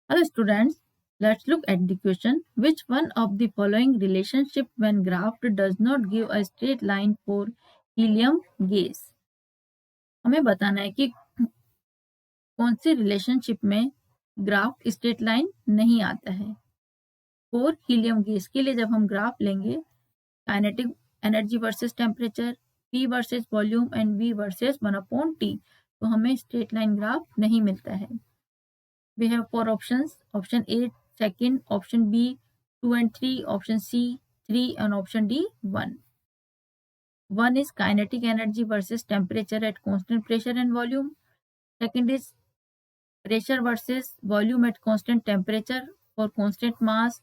Hello students, let's look at the question. Which one of the following relationship when graphed does not give a straight line for helium gas? हमें बताना है कि कौन सी relationship में graph straight line नहीं आता है। For helium gas के लिए जब हम ग्राफ लेंगे kinetic energy versus temperature, P versus volume and V versus 1/T, तो हमें स्ट्रेट लाइन ग्राफ नहीं मिलता है। We have four options. Option A, second. Option B, 2 and 3. Option C, 3. And option D, 1. 1 is kinetic energy versus temperature at constant pressure and volume. Second is pressure versus volume at constant temperature for constant mass.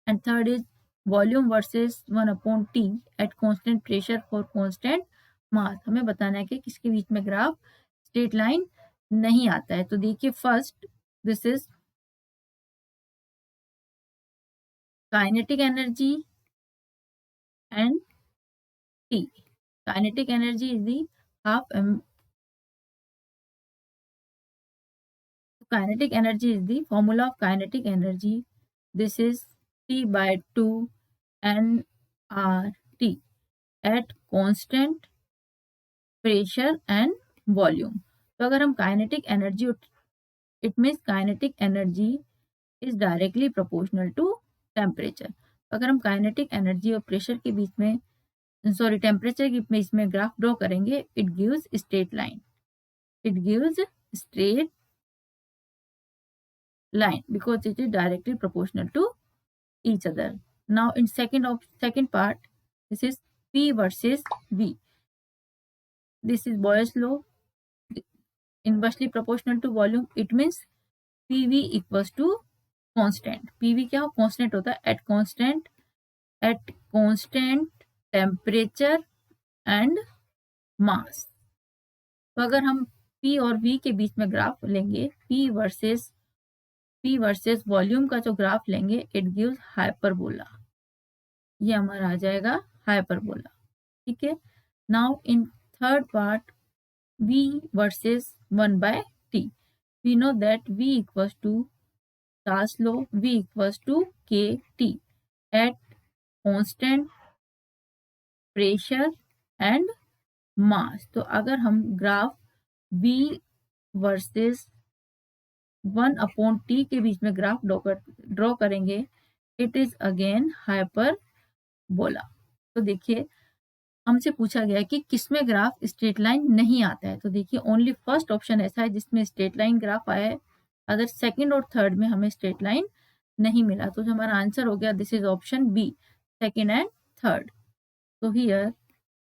And third is volume versus 1/T at constant pressure for constant mass. हमें बताना है कि किसके बीच में graph straight line नहीं आता है। तो देखिए first, this is kinetic energy and T. Kinetic energy is the half kinetic energy is the formula of kinetic energy. This is T by 2 nRT at constant pressure and volume. तो अगर हम kinetic energy, it means kinetic energy is directly proportional to temperature. अगर हम kinetic energy और pressure के बीच में temperature की इसमें ग्राफ ड्रॉ करेंगे, it gives straight line, it gives straight line because it is directly proportional to each other. Now in second part, this is P versus V. This is Boyle's law, inversely proportional to volume. It means PV equals to constant. PV क्या हो, constant होता है at constant temperature and mass. तो अगर हम P और V के बीच में ग्राफ लेंगे, P वर्सेस वॉल्यूम का जो ग्राफ लेंगे, इट गिव्स हाइपरबोला। ये हमारा आ जाएगा हाइपरबोला। ठीक है। Now in third part, V versus 1/T, we know that V equals to Charles law, V equals to KT at constant pressure and mass. तो अगर हम ग्राफ V वर्सेस 1/T के बीच में ग्राफ ड्रॉ करेंगे, it is again hyperbola. तो देखिए हमसे पूछा गया कि किसमें ग्राफ स्ट्रेट लाइन नहीं आता है। तो देखिए ओनली फर्स्ट ऑप्शन ऐसा है जिसमें स्ट्रेट लाइन ग्राफ आया है, अगर सेकंड और थर्ड में हमें स्ट्रेट लाइन नहीं मिला। तो हमारा आंसर हो गया, this is option B, second and third. तो here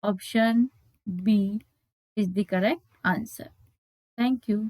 option B is the correct answer. Thank you.